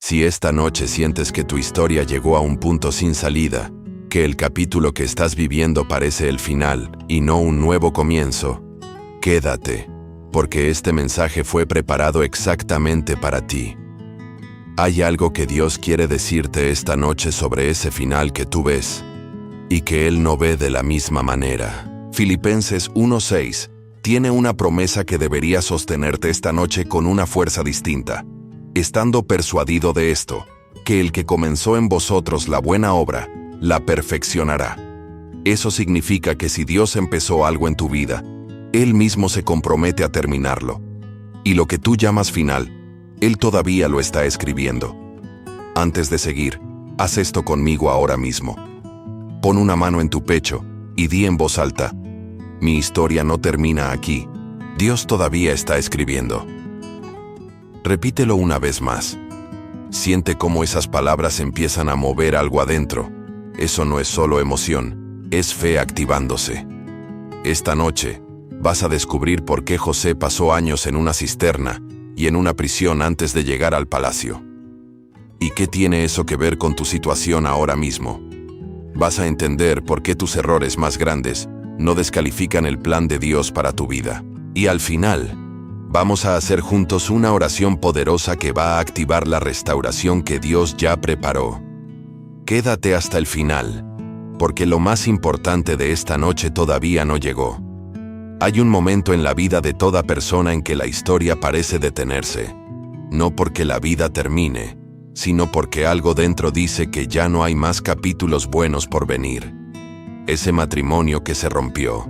Si esta noche sientes que tu historia llegó a un punto sin salida, que el capítulo que estás viviendo parece el final y no un nuevo comienzo, quédate, porque este mensaje fue preparado exactamente para ti. Hay algo que Dios quiere decirte esta noche sobre ese final que tú ves, y que Él no ve de la misma manera. Filipenses 1:6 tiene una promesa que debería sostenerte esta noche con una fuerza distinta, estando persuadido de esto, que el que comenzó en vosotros la buena obra, la perfeccionará. Eso significa que si Dios empezó algo en tu vida, Él mismo se compromete a terminarlo. Y lo que tú llamas final, Él todavía lo está escribiendo. Antes de seguir, haz esto conmigo ahora mismo. Pon una mano en tu pecho y di en voz alta: mi historia no termina aquí. Dios todavía está escribiendo. Repítelo una vez más. Siente cómo esas palabras empiezan a mover algo adentro. Eso no es solo emoción, es fe activándose. Esta noche, vas a descubrir por qué José pasó años en una cisterna y en una prisión antes de llegar al palacio. ¿Y qué tiene eso que ver con tu situación ahora mismo? Vas a entender por qué tus errores más grandes no descalifican el plan de Dios para tu vida. Y al final, vamos a hacer juntos una oración poderosa que va a activar la restauración que Dios ya preparó. Quédate hasta el final, porque lo más importante de esta noche todavía no llegó. Hay un momento en la vida de toda persona en que la historia parece detenerse, no porque la vida termine, sino porque algo dentro dice que ya no hay más capítulos buenos por venir. Ese matrimonio que se rompió,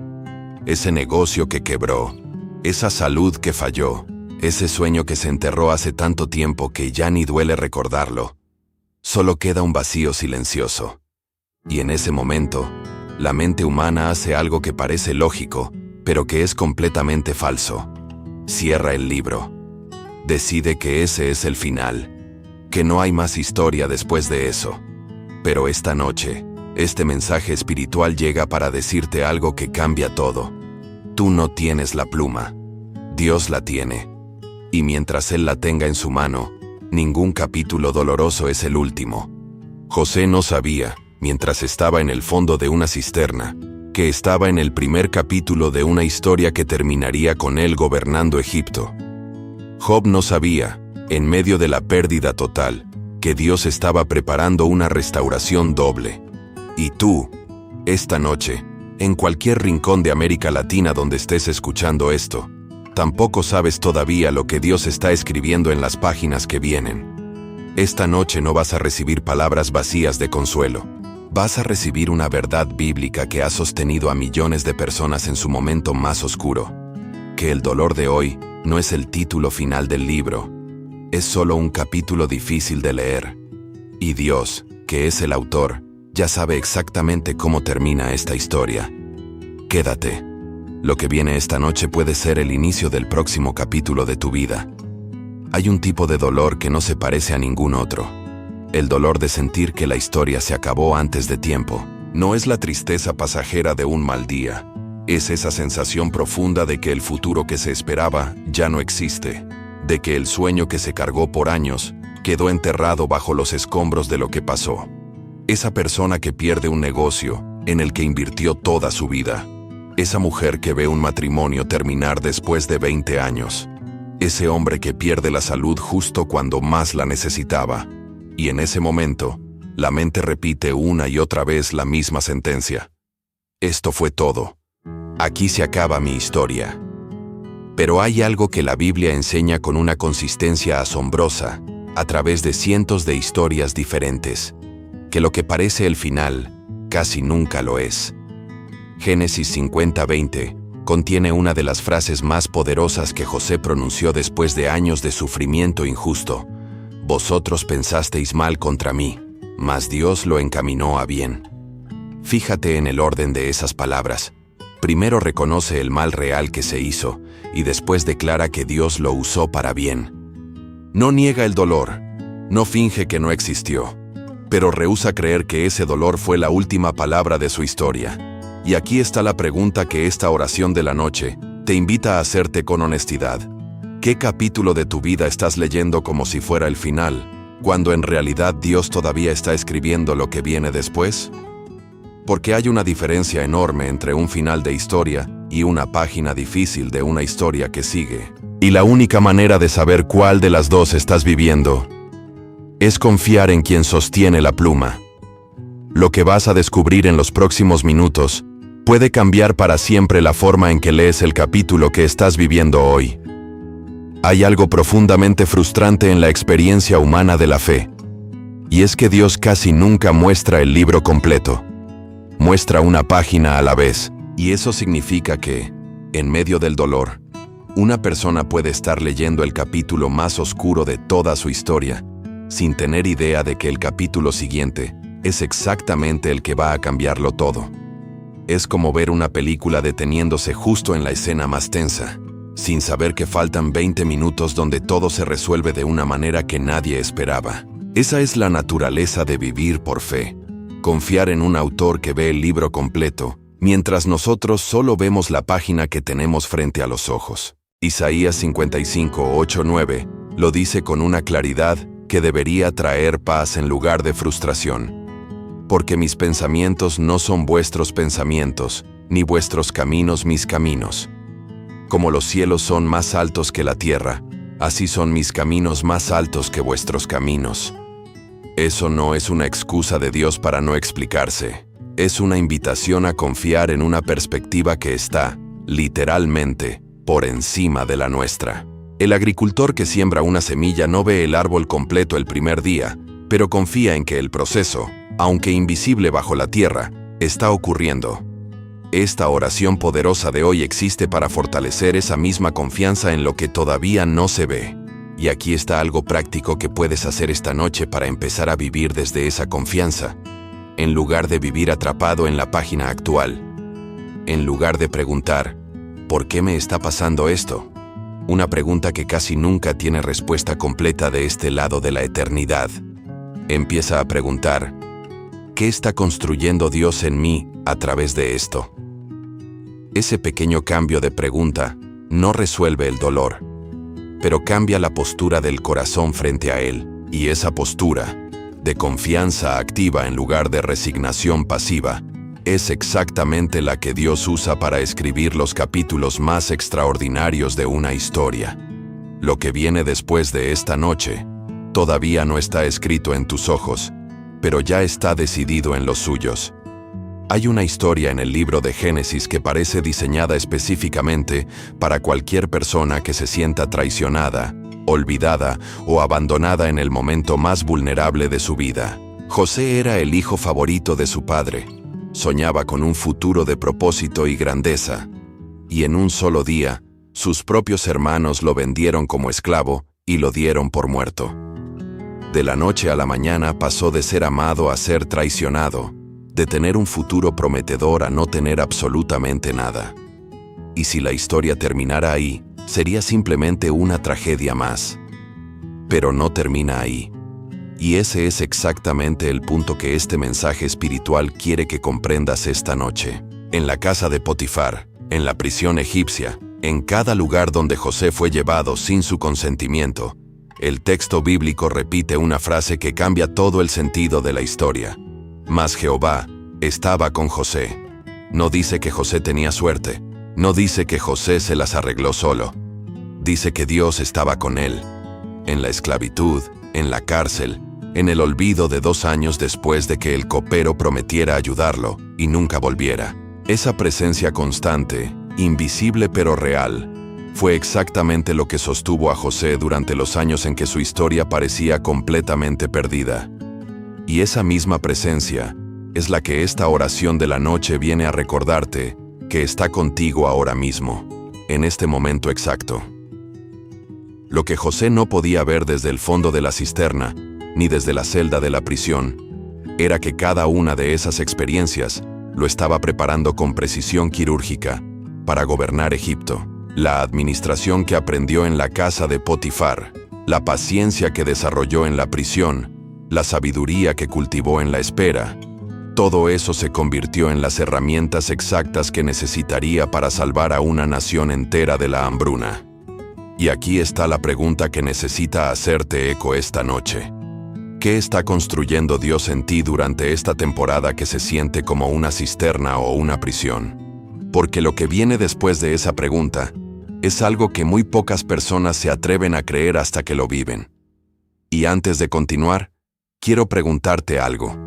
ese negocio que quebró, esa salud que falló, ese sueño que se enterró hace tanto tiempo que ya ni duele recordarlo. Solo queda un vacío silencioso. Y en ese momento, la mente humana hace algo que parece lógico, pero que es completamente falso. Cierra el libro. Decide que ese es el final, que no hay más historia después de eso. Pero esta noche, este mensaje espiritual llega para decirte algo que cambia todo. Tú no tienes la pluma. Dios la tiene. Y mientras Él la tenga en su mano, ningún capítulo doloroso es el último. José no sabía, mientras estaba en el fondo de una cisterna, que estaba en el primer capítulo de una historia que terminaría con él gobernando Egipto. Job no sabía, en medio de la pérdida total, que Dios estaba preparando una restauración doble. Y tú, esta noche, en cualquier rincón de América Latina donde estés escuchando esto, tampoco sabes todavía lo que Dios está escribiendo en las páginas que vienen. Esta noche no vas a recibir palabras vacías de consuelo. Vas a recibir una verdad bíblica que ha sostenido a millones de personas en su momento más oscuro. Que el dolor de hoy no es el título final del libro. Es solo un capítulo difícil de leer. Y Dios, que es el autor, ya sabe exactamente cómo termina esta historia. Quédate. Lo que viene esta noche puede ser el inicio del próximo capítulo de tu vida. Hay un tipo de dolor que no se parece a ningún otro. El dolor de sentir que la historia se acabó antes de tiempo. No es la tristeza pasajera de un mal día. Es esa sensación profunda de que el futuro que se esperaba ya no existe. De que el sueño que se cargó por años quedó enterrado bajo los escombros de lo que pasó. Esa persona que pierde un negocio en el que invirtió toda su vida. Esa mujer que ve un matrimonio terminar después de 20 años. Ese hombre que pierde la salud justo cuando más la necesitaba. Y en ese momento, la mente repite una y otra vez la misma sentencia. Esto fue todo. Aquí se acaba mi historia. Pero hay algo que la Biblia enseña con una consistencia asombrosa, a través de cientos de historias diferentes, que lo que parece el final, casi nunca lo es. Génesis 50:20 contiene una de las frases más poderosas que José pronunció después de años de sufrimiento injusto. Vosotros pensasteis mal contra mí, mas Dios lo encaminó a bien. Fíjate en el orden de esas palabras. Primero reconoce el mal real que se hizo, y después declara que Dios lo usó para bien. No niega el dolor, no finge que no existió, pero rehúsa creer que ese dolor fue la última palabra de su historia. Y aquí está la pregunta que esta oración de la noche te invita a hacerte con honestidad. ¿Qué capítulo de tu vida estás leyendo como si fuera el final? cuando en realidad Dios todavía está escribiendo lo que viene después? Porque hay una diferencia enorme entre un final de historia y una página difícil de una historia que sigue. Y la única manera de saber cuál de las dos estás viviendo es confiar en quien sostiene la pluma. Lo que vas a descubrir en los próximos minutos puede cambiar para siempre la forma en que lees el capítulo que estás viviendo hoy. Hay algo profundamente frustrante en la experiencia humana de la fe, y es que Dios casi nunca muestra el libro completo. Muestra una página a la vez, y eso significa que, en medio del dolor, una persona puede estar leyendo el capítulo más oscuro de toda su historia, sin tener idea de que el capítulo siguiente es exactamente el que va a cambiarlo todo. Es como ver una película deteniéndose justo en la escena más tensa, sin saber que faltan 20 minutos donde todo se resuelve de una manera que nadie esperaba. Esa es la naturaleza de vivir por fe. Confiar en un autor que ve el libro completo, mientras nosotros solo vemos la página que tenemos frente a los ojos. Isaías 55, 8, 9 lo dice con una claridad que debería traer paz en lugar de frustración. Porque mis pensamientos no son vuestros pensamientos, ni vuestros caminos mis caminos. Como los cielos son más altos que la tierra, así son mis caminos más altos que vuestros caminos. Eso no es una excusa de Dios para no explicarse. Es una invitación a confiar en una perspectiva que está, literalmente, por encima de la nuestra. El agricultor que siembra una semilla no ve el árbol completo el primer día, pero confía en que el proceso, aunque invisible bajo la tierra, está ocurriendo. Esta oración poderosa de hoy existe para fortalecer esa misma confianza en lo que todavía no se ve. Y aquí está algo práctico que puedes hacer esta noche para empezar a vivir desde esa confianza, en lugar de vivir atrapado en la página actual. En lugar de preguntar, ¿por qué me está pasando esto? Una pregunta que casi nunca tiene respuesta completa de este lado de la eternidad. Empieza a preguntar, ¿qué está construyendo Dios en mí a través de esto? Ese pequeño cambio de pregunta no resuelve el dolor, pero cambia la postura del corazón frente a él, y esa postura, de confianza activa en lugar de resignación pasiva, es exactamente la que Dios usa para escribir los capítulos más extraordinarios de una historia. Lo que viene después de esta noche todavía no está escrito en tus ojos, pero ya está decidido en los suyos. Hay una historia en el libro de Génesis que parece diseñada específicamente para cualquier persona que se sienta traicionada, olvidada o abandonada en el momento más vulnerable de su vida. José era el hijo favorito de su padre. Soñaba con un futuro de propósito y grandeza, y en un solo día, sus propios hermanos lo vendieron como esclavo y lo dieron por muerto. De la noche a la mañana pasó de ser amado a ser traicionado, de tener un futuro prometedor a no tener absolutamente nada. Y si la historia terminara ahí, sería simplemente una tragedia más. Pero no termina ahí. Y ese es exactamente el punto que este mensaje espiritual quiere que comprendas esta noche. En la casa de Potifar, en la prisión egipcia, en cada lugar donde José fue llevado sin su consentimiento, el texto bíblico repite una frase que cambia todo el sentido de la historia. Mas Jehová estaba con José. No dice que José tenía suerte. No dice que José se las arregló solo. Dice que Dios estaba con él. En la esclavitud, en la cárcel, en el olvido de 2 años después de que el copero prometiera ayudarlo y nunca volviera. Esa presencia constante, invisible pero real, fue exactamente lo que sostuvo a José durante los años en que su historia parecía completamente perdida. Y esa misma presencia es la que esta oración de la noche viene a recordarte que está contigo ahora mismo, en este momento exacto. Lo que José no podía ver desde el fondo de la cisterna, ni desde la celda de la prisión, era que cada una de esas experiencias lo estaba preparando con precisión quirúrgica para gobernar Egipto. La administración que aprendió en la casa de Potifar, la paciencia que desarrolló en la prisión, la sabiduría que cultivó en la espera, todo eso se convirtió en las herramientas exactas que necesitaría para salvar a una nación entera de la hambruna. Y aquí está la pregunta que necesita hacerte eco esta noche. ¿Qué está construyendo Dios en ti durante esta temporada que se siente como una cisterna o una prisión? Porque lo que viene después de esa pregunta es algo que muy pocas personas se atreven a creer hasta que lo viven. Y antes de continuar, quiero preguntarte algo.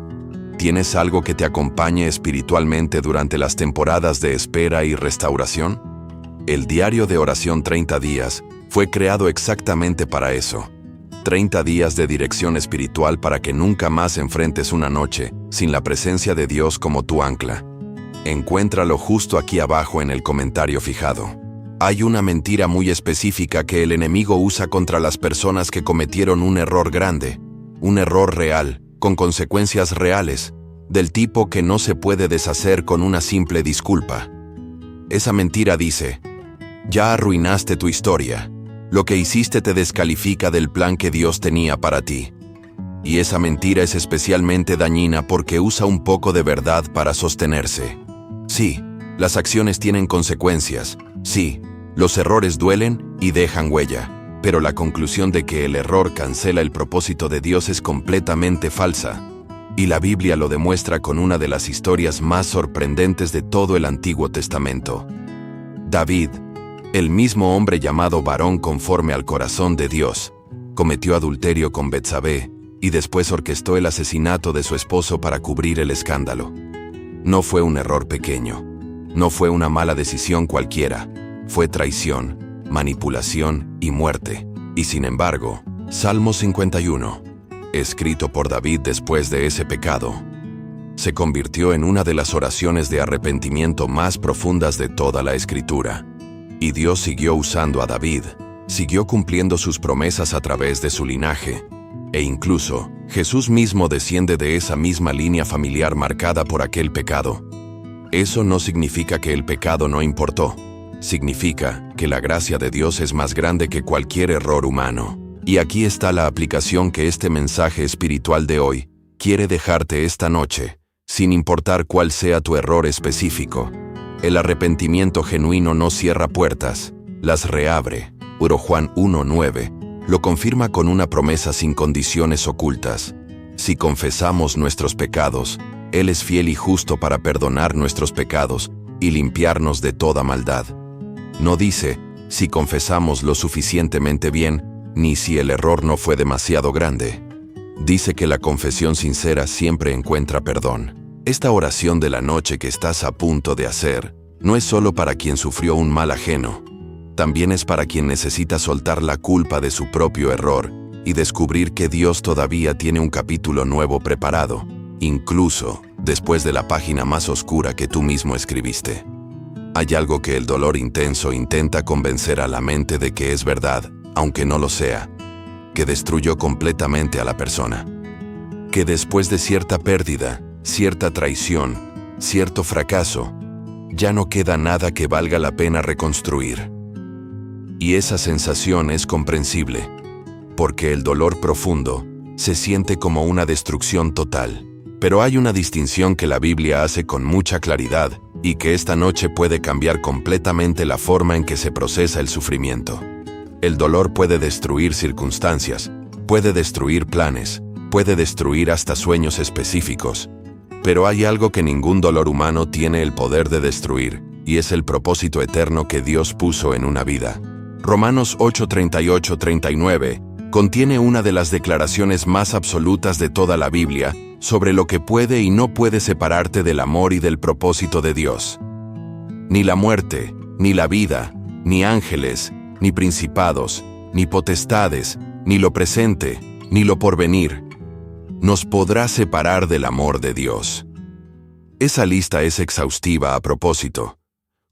¿Tienes algo que te acompañe espiritualmente durante las temporadas de espera y restauración? El diario de oración 30 días fue creado exactamente para eso. 30 días de dirección espiritual para que nunca más enfrentes una noche sin la presencia de Dios como tu ancla. Encuéntralo justo aquí abajo en el comentario fijado. Hay una mentira muy específica que el enemigo usa contra las personas que cometieron un error grande, un error real, con consecuencias reales, del tipo que no se puede deshacer con una simple disculpa. Esa mentira dice: ya arruinaste tu historia. Lo que hiciste te descalifica del plan que Dios tenía para ti. Y esa mentira es especialmente dañina porque usa un poco de verdad para sostenerse. Sí, las acciones tienen consecuencias. Sí, los errores duelen y dejan huella. Pero la conclusión de que el error cancela el propósito de Dios es completamente falsa. Y la Biblia lo demuestra con una de las historias más sorprendentes de todo el Antiguo Testamento. David, el mismo hombre llamado varón conforme al corazón de Dios, cometió adulterio con Betsabé y después orquestó el asesinato de su esposo para cubrir el escándalo. No fue un error pequeño, no fue una mala decisión cualquiera, fue traición, manipulación y muerte. Y sin embargo, Salmo 51, escrito por David después de ese pecado, se convirtió en una de las oraciones de arrepentimiento más profundas de toda la Escritura. Y Dios siguió usando a David, siguió cumpliendo sus promesas a través de su linaje. E incluso, Jesús mismo desciende de esa misma línea familiar marcada por aquel pecado. Eso no significa que el pecado no importó. Significa que la gracia de Dios es más grande que cualquier error humano. Y aquí está la aplicación que este mensaje espiritual de hoy quiere dejarte esta noche, sin importar cuál sea tu error específico. El arrepentimiento genuino no cierra puertas, las reabre. Juan 1:9 lo confirma con una promesa sin condiciones ocultas. Si confesamos nuestros pecados, Él es fiel y justo para perdonar nuestros pecados y limpiarnos de toda maldad. No dice si confesamos lo suficientemente bien, ni si el error no fue demasiado grande. Dice que la confesión sincera siempre encuentra perdón. Esta oración de la noche que estás a punto de hacer no es solo para quien sufrió un mal ajeno, también es para quien necesita soltar la culpa de su propio error y descubrir que Dios todavía tiene un capítulo nuevo preparado, incluso después de la página más oscura que tú mismo escribiste. Hay algo que el dolor intenso intenta convencer a la mente de que es verdad, aunque no lo sea, que destruyó completamente a la persona. Que después de cierta pérdida, cierta traición, cierto fracaso, ya no queda nada que valga la pena reconstruir. Y esa sensación es comprensible, porque el dolor profundo se siente como una destrucción total. Pero hay una distinción que la Biblia hace con mucha claridad y que esta noche puede cambiar completamente la forma en que se procesa el sufrimiento. El dolor puede destruir circunstancias, puede destruir planes, puede destruir hasta sueños específicos. Pero hay algo que ningún dolor humano tiene el poder de destruir, y es el propósito eterno que Dios puso en una vida. Romanos 8:38-39 contiene una de las declaraciones más absolutas de toda la Biblia sobre lo que puede y no puede separarte del amor y del propósito de Dios. Ni la muerte, ni la vida, ni ángeles, ni principados, ni potestades, ni lo presente, ni lo porvenir, nos podrá separar del amor de Dios. Esa lista es exhaustiva a propósito.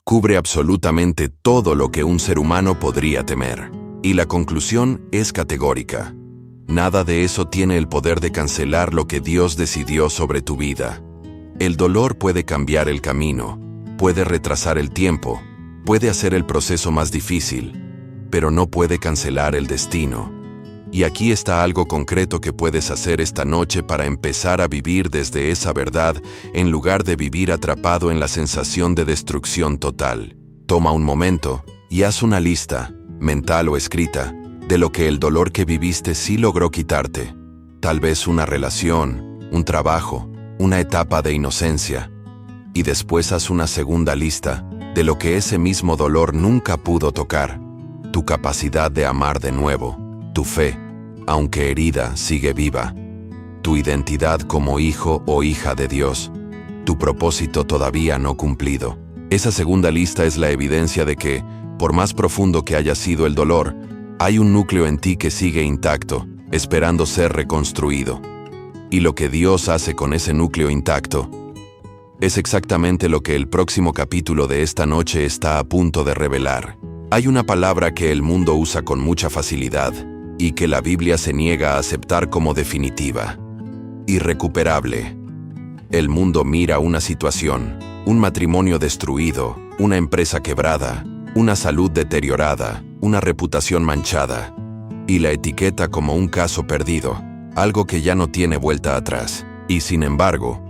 Cubre absolutamente todo lo que un ser humano podría temer. Y la conclusión es categórica. Nada de eso tiene el poder de cancelar lo que Dios decidió sobre tu vida. El dolor puede cambiar el camino, puede retrasar el tiempo, puede hacer el proceso más difícil, pero no puede cancelar el destino. Y aquí está algo concreto que puedes hacer esta noche para empezar a vivir desde esa verdad en lugar de vivir atrapado en la sensación de destrucción total. Toma un momento y haz una lista, mental o escrita, de lo que el dolor que viviste sí logró quitarte. tal vez una relación, un trabajo, una etapa de inocencia. Y después haz una segunda lista de lo que ese mismo dolor nunca pudo tocar. Tu capacidad de amar de nuevo, tu fe, aunque herida, sigue viva. Tu identidad como hijo o hija de Dios, tu propósito todavía no cumplido. Esa segunda lista es la evidencia de que, por más profundo que haya sido el dolor, hay un núcleo en ti que sigue intacto, esperando ser reconstruido. Y lo que Dios hace con ese núcleo intacto es exactamente lo que el próximo capítulo de esta noche está a punto de revelar. Hay una palabra que el mundo usa con mucha facilidad y que la Biblia se niega a aceptar como definitiva: irrecuperable. El mundo mira una situación, un matrimonio destruido, una empresa quebrada, una salud deteriorada, una reputación manchada, y la etiqueta como un caso perdido, algo que ya no tiene vuelta atrás. Y sin embargo,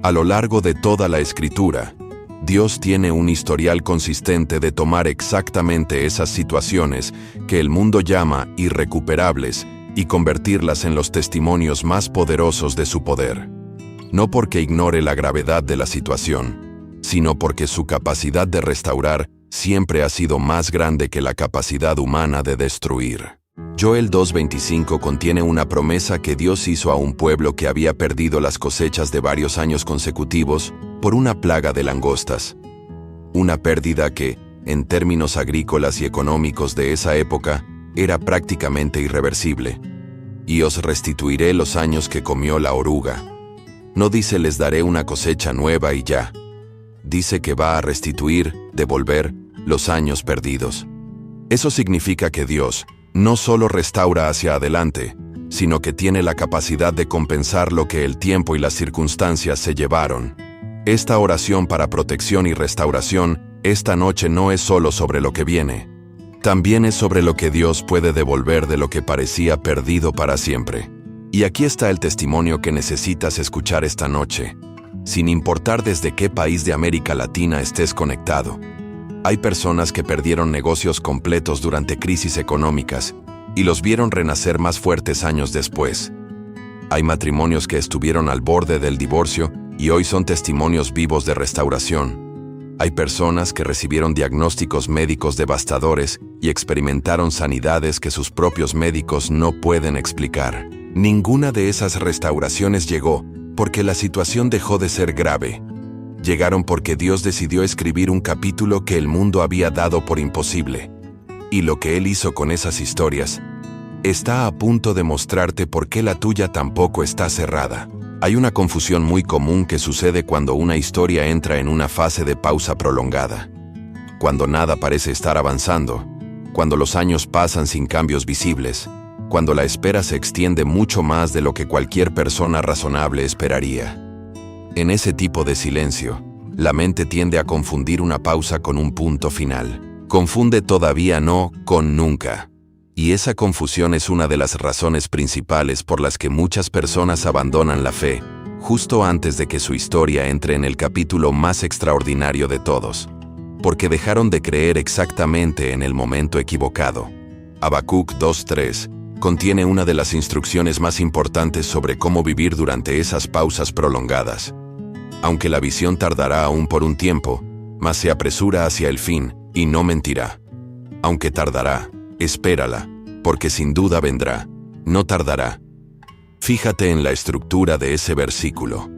a lo largo de toda la Escritura, Dios tiene un historial consistente de tomar exactamente esas situaciones que el mundo llama irrecuperables y convertirlas en los testimonios más poderosos de su poder. No porque ignore la gravedad de la situación, sino porque su capacidad de restaurar siempre ha sido más grande que la capacidad humana de destruir. Joel 2:25 contiene una promesa que Dios hizo a un pueblo que había perdido las cosechas de varios años consecutivos por una plaga de langostas. Una pérdida que, en términos agrícolas y económicos de esa época, era prácticamente irreversible. Y os restituiré los años que comió la oruga. No dice les daré una cosecha nueva y ya. Dice que va a restituir, devolver, los años perdidos. Eso significa que Dios no solo restaura hacia adelante, sino que tiene la capacidad de compensar lo que el tiempo y las circunstancias se llevaron. Esta oración para protección y restauración esta noche no es solo sobre lo que viene. También es sobre lo que Dios puede devolver de lo que parecía perdido para siempre. Y aquí está el testimonio que necesitas escuchar esta noche, sin importar desde qué país de América Latina estés conectado. Hay personas que perdieron negocios completos durante crisis económicas y los vieron renacer más fuertes años después. Hay matrimonios que estuvieron al borde del divorcio y hoy son testimonios vivos de restauración. Hay personas que recibieron diagnósticos médicos devastadores y experimentaron sanidades que sus propios médicos no pueden explicar. Ninguna de esas restauraciones llegó porque la situación dejó de ser grave. Llegaron porque Dios decidió escribir un capítulo que el mundo había dado por imposible. Y lo que Él hizo con esas historias está a punto de mostrarte por qué la tuya tampoco está cerrada. Hay una confusión muy común que sucede cuando una historia entra en una fase de pausa prolongada. Cuando nada parece estar avanzando, cuando los años pasan sin cambios visibles, cuando la espera se extiende mucho más de lo que cualquier persona razonable esperaría. En ese tipo de silencio, la mente tiende a confundir una pausa con un punto final. Confunde todavía no con nunca. Y esa confusión es una de las razones principales por las que muchas personas abandonan la fe, justo antes de que su historia entre en el capítulo más extraordinario de todos. Porque dejaron de creer exactamente en el momento equivocado. Habacuc 2:3 contiene una de las instrucciones más importantes sobre cómo vivir durante esas pausas prolongadas. Aunque la visión tardará aún por un tiempo, mas se apresura hacia el fin, y no mentirá. Aunque tardará, espérala, porque sin duda vendrá, no tardará. Fíjate en la estructura de ese versículo.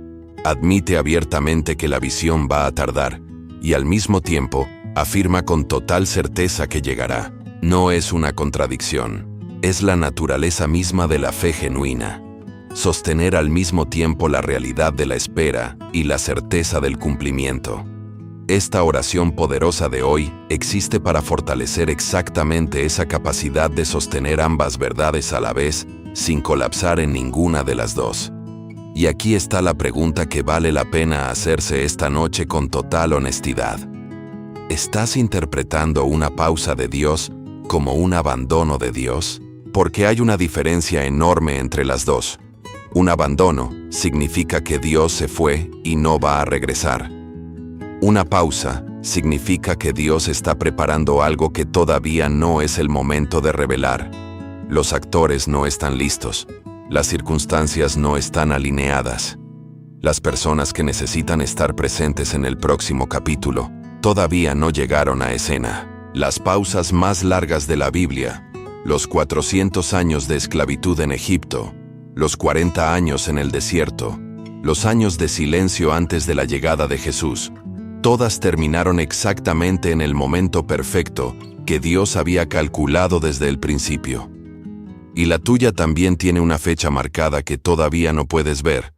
Admite abiertamente que la visión va a tardar, y al mismo tiempo, afirma con total certeza que llegará. No es una contradicción, es la naturaleza misma de la fe genuina. Sostener al mismo tiempo la realidad de la espera y la certeza del cumplimiento. Esta oración poderosa de hoy existe para fortalecer exactamente esa capacidad de sostener ambas verdades a la vez, sin colapsar en ninguna de las dos. Y aquí está la pregunta que vale la pena hacerse esta noche con total honestidad. ¿Estás interpretando una pausa de Dios como un abandono de Dios? Porque hay una diferencia enorme entre las dos. Un abandono significa que Dios se fue y no va a regresar. Una pausa significa que Dios está preparando algo que todavía no es el momento de revelar. Los actores no están listos. Las circunstancias no están alineadas. Las personas que necesitan estar presentes en el próximo capítulo todavía no llegaron a escena. Las pausas más largas de la Biblia, los 400 años de esclavitud en Egipto, los 40 años en el desierto, los años de silencio antes de la llegada de Jesús, todas terminaron exactamente en el momento perfecto que Dios había calculado desde el principio. Y la tuya también tiene una fecha marcada que todavía no puedes ver,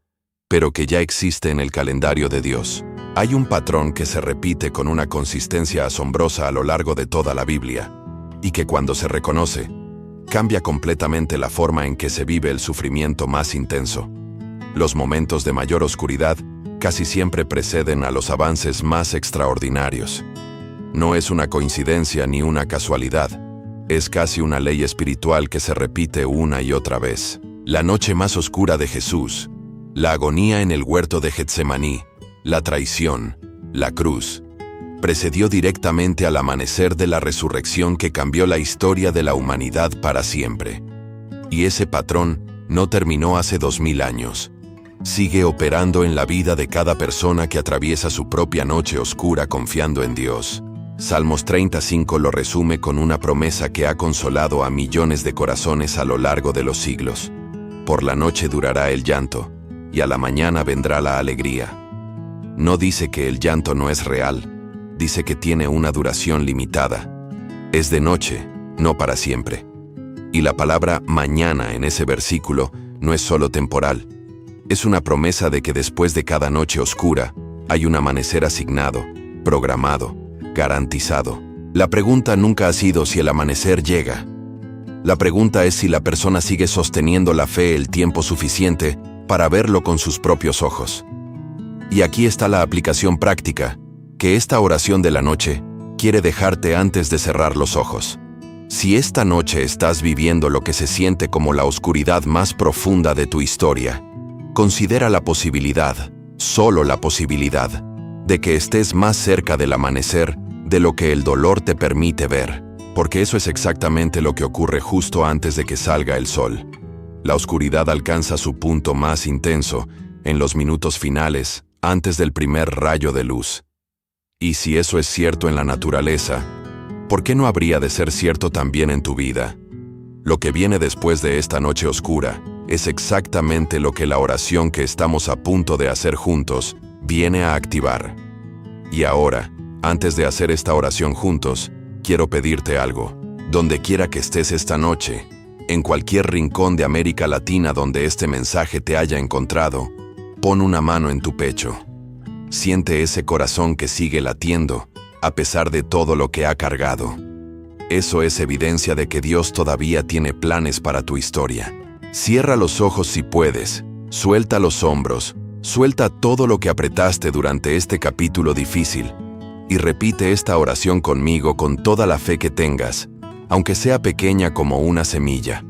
pero que ya existe en el calendario de Dios. Hay un patrón que se repite con una consistencia asombrosa a lo largo de toda la Biblia, y que cuando se reconoce, cambia completamente la forma en que se vive el sufrimiento más intenso. Los momentos de mayor oscuridad casi siempre preceden a los avances más extraordinarios. No es una coincidencia ni una casualidad, es casi una ley espiritual que se repite una y otra vez. La noche más oscura de Jesús, la agonía en el huerto de Getsemaní, la traición, la cruz, precedió directamente al amanecer de la resurrección que cambió la historia de la humanidad para siempre. Y ese patrón no terminó hace 2000 años. Sigue operando en la vida de cada persona que atraviesa su propia noche oscura confiando en Dios. Salmos 35 lo resume con una promesa que ha consolado a millones de corazones a lo largo de los siglos. Por la noche durará el llanto, y a la mañana vendrá la alegría. No dice que el llanto no es real, dice que tiene una duración limitada. Es de noche, no para siempre. Y la palabra mañana en ese versículo no es solo temporal. Es una promesa de que después de cada noche oscura hay un amanecer asignado, programado, garantizado. La pregunta nunca ha sido si el amanecer llega. La pregunta es si la persona sigue sosteniendo la fe el tiempo suficiente para verlo con sus propios ojos. Y aquí está la aplicación práctica, que esta oración de la noche quiere dejarte antes de cerrar los ojos. Si esta noche estás viviendo lo que se siente como la oscuridad más profunda de tu historia, considera la posibilidad, solo la posibilidad, de que estés más cerca del amanecer de lo que el dolor te permite ver, porque eso es exactamente lo que ocurre justo antes de que salga el sol. La oscuridad alcanza su punto más intenso en los minutos finales, antes del primer rayo de luz. Y si eso es cierto en la naturaleza, ¿por qué no habría de ser cierto también en tu vida? Lo que viene después de esta noche oscura es exactamente lo que la oración que estamos a punto de hacer juntos viene a activar. Y ahora, antes de hacer esta oración juntos, quiero pedirte algo. Donde quiera que estés esta noche, en cualquier rincón de América Latina donde este mensaje te haya encontrado, pon una mano en tu pecho. Siente ese corazón que sigue latiendo, a pesar de todo lo que ha cargado. Eso es evidencia de que Dios todavía tiene planes para tu historia. Cierra los ojos si puedes, suelta los hombros, suelta todo lo que apretaste durante este capítulo difícil y repite esta oración conmigo con toda la fe que tengas, aunque sea pequeña como una semilla.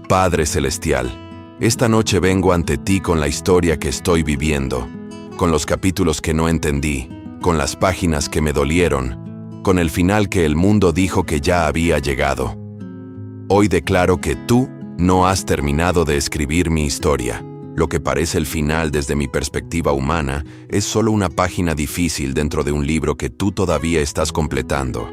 Padre Celestial, esta noche vengo ante ti con la historia que estoy viviendo, con los capítulos que no entendí, con las páginas que me dolieron, con el final que el mundo dijo que ya había llegado. Hoy declaro que tú no has terminado de escribir mi historia. Lo que parece el final desde mi perspectiva humana es solo una página difícil dentro de un libro que tú todavía estás completando.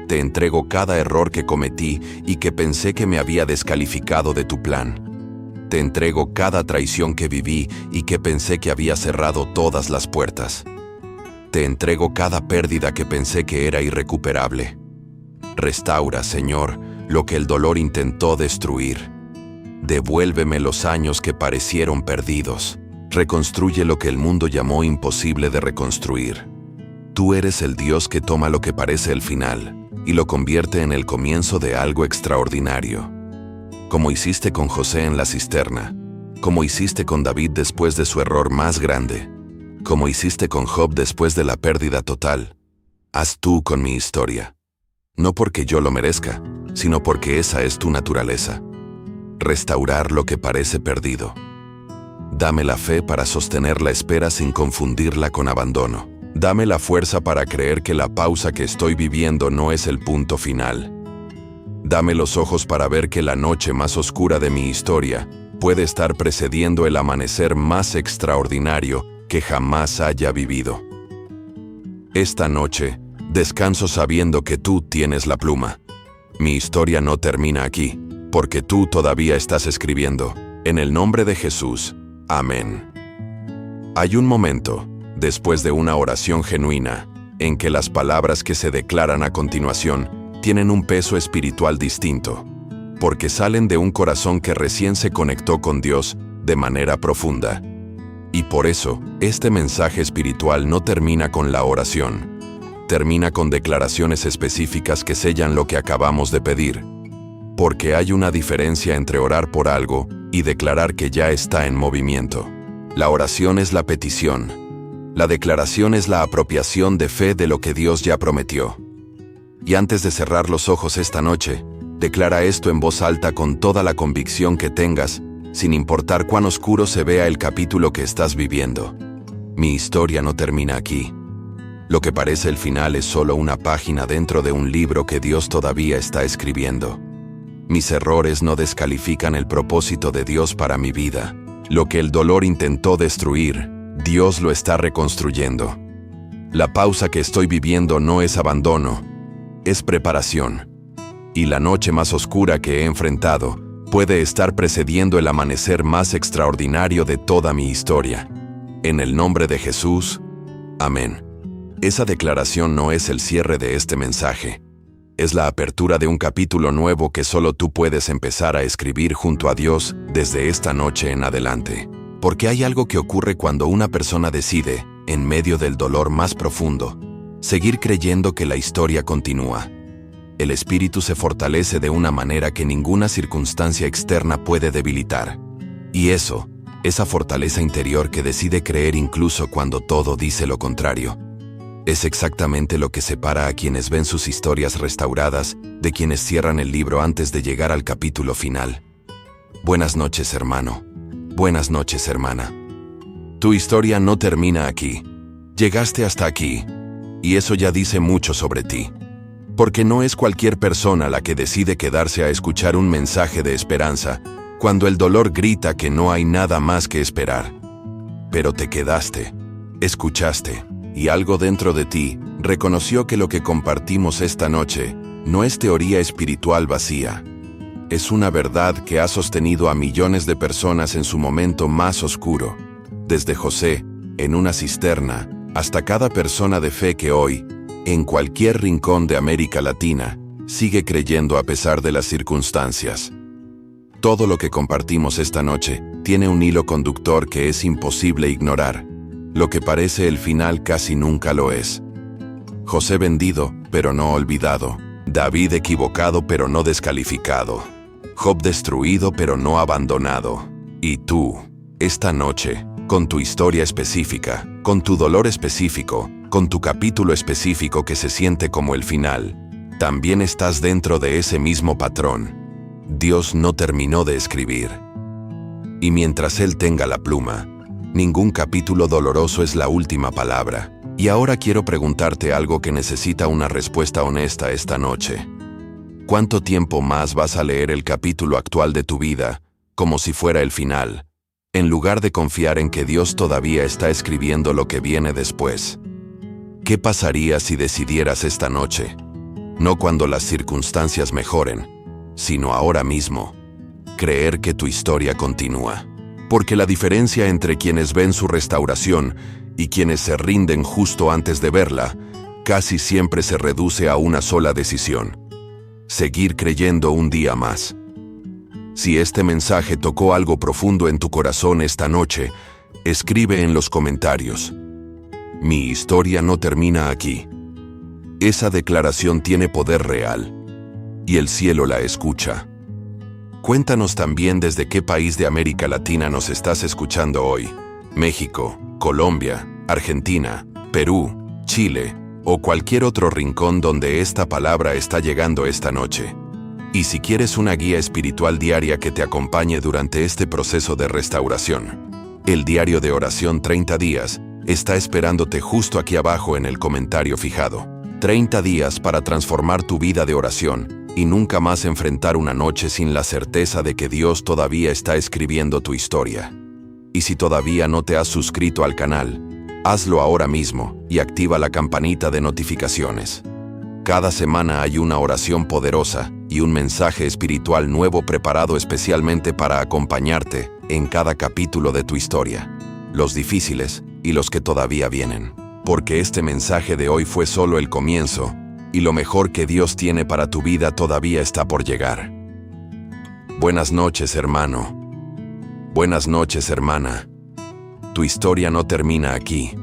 Te entrego cada error que cometí y que pensé que me había descalificado de tu plan. Te entrego cada traición que viví y que pensé que había cerrado todas las puertas. Te entrego cada pérdida que pensé que era irrecuperable. Restaura, Señor, lo que el dolor intentó destruir. Devuélveme los años que parecieron perdidos. Reconstruye lo que el mundo llamó imposible de reconstruir. Tú eres el Dios que toma lo que parece el final y lo convierte en el comienzo de algo extraordinario. Como hiciste con José en la cisterna, como hiciste con David después de su error más grande, como hiciste con Job después de la pérdida total, haz tú con mi historia. No porque yo lo merezca, sino porque esa es tu naturaleza. Restaurar lo que parece perdido. Dame la fe para sostener la espera sin confundirla con abandono. Dame la fuerza para creer que la pausa que estoy viviendo no es el punto final. Dame los ojos para ver que la noche más oscura de mi historia puede estar precediendo el amanecer más extraordinario que jamás haya vivido. Esta noche, descanso sabiendo que tú tienes la pluma. Mi historia no termina aquí, porque tú todavía estás escribiendo. En el nombre de Jesús. Amén. Hay un momento, después de una oración genuina, en que las palabras que se declaran a continuación tienen un peso espiritual distinto, porque salen de un corazón que recién se conectó con Dios de manera profunda. Y por eso, este mensaje espiritual no termina con la oración. Termina con declaraciones específicas que sellan lo que acabamos de pedir. Porque hay una diferencia entre orar por algo y declarar que ya está en movimiento. La oración es la petición. La declaración es la apropiación de fe de lo que Dios ya prometió. Y antes de cerrar los ojos esta noche, declara esto en voz alta con toda la convicción que tengas, sin importar cuán oscuro se vea el capítulo que estás viviendo. Mi historia no termina aquí. Lo que parece el final es solo una página dentro de un libro que Dios todavía está escribiendo. Mis errores no descalifican el propósito de Dios para mi vida. Lo que el dolor intentó destruir, Dios lo está reconstruyendo. La pausa que estoy viviendo no es abandono, es preparación. Y la noche más oscura que he enfrentado puede estar precediendo el amanecer más extraordinario de toda mi historia. En el nombre de Jesús. Amén. Esa declaración no es el cierre de este mensaje. Es la apertura de un capítulo nuevo que solo tú puedes empezar a escribir junto a Dios desde esta noche en adelante. Porque hay algo que ocurre cuando una persona decide, en medio del dolor más profundo, seguir creyendo que la historia continúa. El espíritu se fortalece de una manera que ninguna circunstancia externa puede debilitar. Y esa fortaleza interior que decide creer incluso cuando todo dice lo contrario, es exactamente lo que separa a quienes ven sus historias restauradas de quienes cierran el libro antes de llegar al capítulo final. Buenas noches, hermano. Buenas noches, hermana. Tu historia no termina aquí. Llegaste hasta aquí, y eso ya dice mucho sobre ti. Porque no es cualquier persona la que decide quedarse a escuchar un mensaje de esperanza cuando el dolor grita que no hay nada más que esperar. Pero te quedaste, escuchaste, y algo dentro de ti reconoció que lo que compartimos esta noche no es teoría espiritual vacía. Es una verdad que ha sostenido a millones de personas en su momento más oscuro, desde José, en una cisterna, hasta cada persona de fe que hoy, en cualquier rincón de América Latina, sigue creyendo a pesar de las circunstancias. Todo lo que compartimos esta noche tiene un hilo conductor que es imposible ignorar. Lo que parece el final casi nunca lo es. José vendido, pero no olvidado. David equivocado, pero no descalificado. Job destruido, pero no abandonado. Y tú, esta noche, con tu historia específica, con tu dolor específico, con tu capítulo específico que se siente como el final, también estás dentro de ese mismo patrón. Dios no terminó de escribir. Y mientras Él tenga la pluma, ningún capítulo doloroso es la última palabra. Y ahora quiero preguntarte algo que necesita una respuesta honesta esta noche. ¿Cuánto tiempo más vas a leer el capítulo actual de tu vida, como si fuera el final, en lugar de confiar en que Dios todavía está escribiendo lo que viene después? ¿Qué pasaría si decidieras esta noche, no cuando las circunstancias mejoren, sino ahora mismo, creer que tu historia continúa? Porque la diferencia entre quienes ven su restauración y quienes se rinden justo antes de verla, casi siempre se reduce a una sola decisión: seguir creyendo un día más. Si este mensaje tocó algo profundo en tu corazón esta noche, escribe en los comentarios: mi historia no termina aquí. Esa declaración tiene poder real, y el cielo la escucha. Cuéntanos también desde qué país de América Latina nos estás escuchando hoy. México, Colombia, Argentina, Perú, Chile o cualquier otro rincón donde esta palabra está llegando esta noche. Y si quieres una guía espiritual diaria que te acompañe durante este proceso de restauración, el diario de oración 30 días está esperándote justo aquí abajo en el comentario fijado. 30 días para transformar tu vida de oración y nunca más enfrentar una noche sin la certeza de que Dios todavía está escribiendo tu historia. Y si todavía no te has suscrito al canal, hazlo ahora mismo y activa la campanita de notificaciones. Cada semana hay una oración poderosa y un mensaje espiritual nuevo preparado especialmente para acompañarte en cada capítulo de tu historia, los difíciles y los que todavía vienen. Porque este mensaje de hoy fue solo el comienzo, y lo mejor que Dios tiene para tu vida todavía está por llegar. Buenas noches, hermano. Buenas noches, hermana. Tu historia no termina aquí.